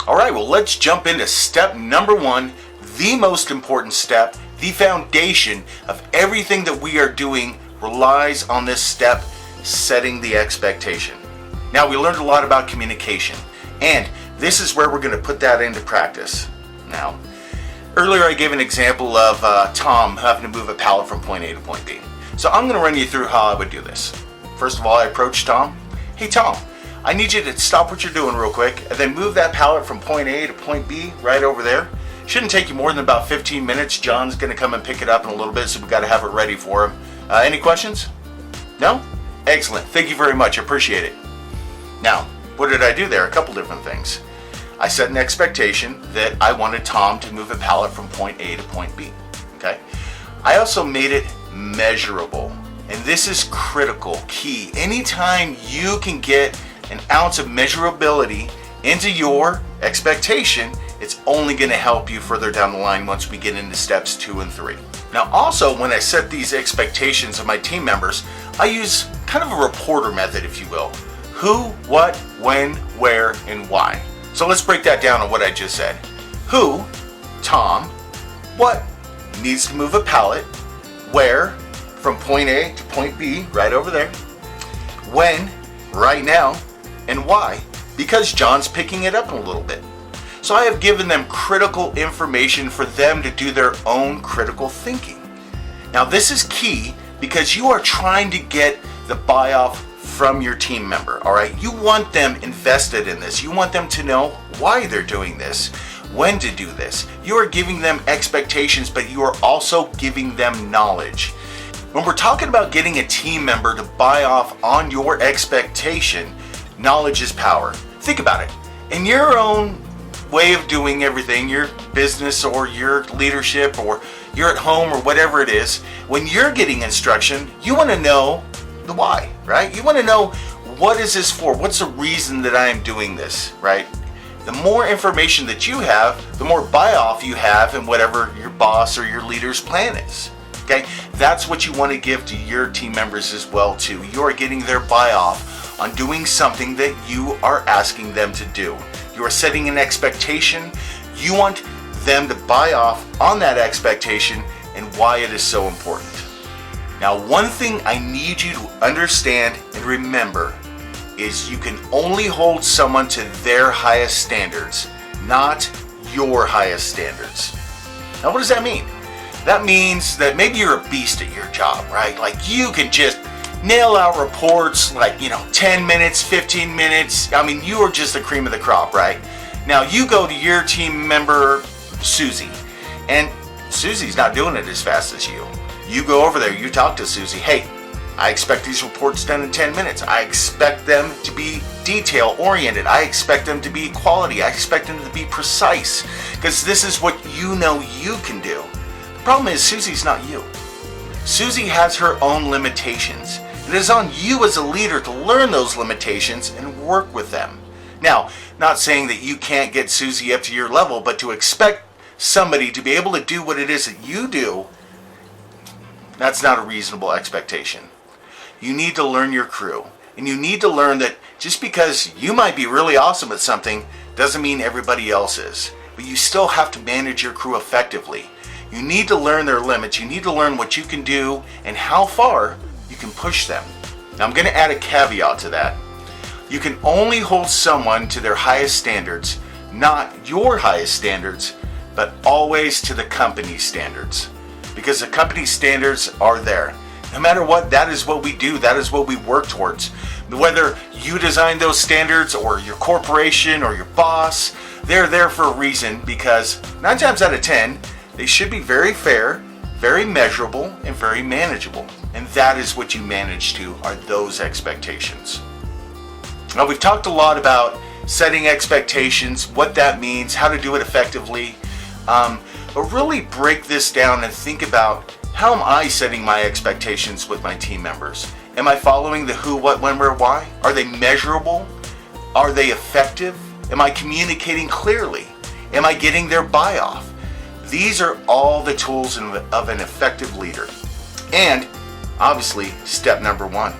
All right, well, let's jump into step number one, the most important step, the foundation of everything that we are doing relies on this step, setting the expectation. Now, we learned a lot about communication, and this is where we're going to put that into practice. Now, earlier I gave an example of Tom having to move a pallet from point A to point B. So I'm going to run you through how I would do this. First of all, I approach Tom. Hey Tom, I need you to stop what you're doing real quick and then move that pallet from point A to point B right over there. Shouldn't take you more than about 15 minutes. John's going to come and pick it up in a little bit, so we've got to have it ready for him. Any questions? No? Excellent. Thank you very much. I appreciate it. Now, what did I do there? A couple different things. I set an expectation that I wanted Tom to move a pallet from point A to point B. Okay? I also made it measurable. And this is critical, key. Anytime you can get an ounce of measurability into your expectation, it's only going to help you further down the line once we get into steps 2 and 3. Now also, when I set these expectations of my team members, I use kind of a reporter method, if you will. Who, what, when, where, and why. So let's break that down on what I just said. Who, Tom. What, needs to move a pallet. Where, from point A to point B, right over there. When, right now. And why, because John's picking it up in a little bit. So I have given them critical information for them to do their own critical thinking. Now this is key because you are trying to get the buy-off from your team member, all right? You want them invested in this. You want them to know why they're doing this, when to do this. You are giving them expectations, but you are also giving them knowledge. When we're talking about getting a team member to buy off on your expectation, knowledge is power. Think about it. In your own way of doing everything, your business or your leadership or you're at home or whatever it is, when you're getting instruction, you want to know the why, right? You want to know, what is this for? What's the reason that I am doing this, right? The more information that you have, the more buy-off you have in whatever your boss or your leader's plan is, okay? That's what you want to give to your team members as well too. You are getting their buy-off on doing something that you are asking them to do. You are setting an expectation. You want them to buy off on that expectation and why it is so important. Now, one thing I need you to understand and remember is you can only hold someone to their highest standards, not your highest standards. Now, what does that mean? That means that maybe you're a beast at your job, right? Like you can just nail out reports like, 10 minutes, 15 minutes. I mean, you are just the cream of the crop, right? Now you go to your team member, Susie, and Susie's not doing it as fast as you. You go over there, you talk to Susie. Hey, I expect these reports done in 10 minutes. I expect them to be detail oriented. I expect them to be quality. I expect them to be precise because this is what you know you can do. The problem is Susie's not you. Susie has her own limitations. It is on you as a leader to learn those limitations and work with them. Now, not saying that you can't get Susie up to your level, but to expect somebody to be able to do what it is that you do, that's not a reasonable expectation. You need to learn your crew. And you need to learn that just because you might be really awesome at something doesn't mean everybody else is. But you still have to manage your crew effectively. You need to learn their limits. You need to learn what you can do and how far you can push them. Now I'm going to add a caveat to that. You can only hold someone to their highest standards, not your highest standards, but always to the company's standards. Because the company's standards are there. No matter what, that is what we do. That is what we work towards. Whether you design those standards or your corporation or your boss, they're there for a reason because 9 times out of 10, they should be very fair, very measurable, and very manageable. And that is what you manage to, are those expectations. Now, we've talked a lot about setting expectations, what that means, how to do it effectively. But really break this down and think about, how am I setting my expectations with my team members? Am I following the who, what, when, where, why? Are they measurable? Are they effective? Am I communicating clearly? Am I getting their buy-off? These are all the tools of an effective leader. And obviously, step number 1.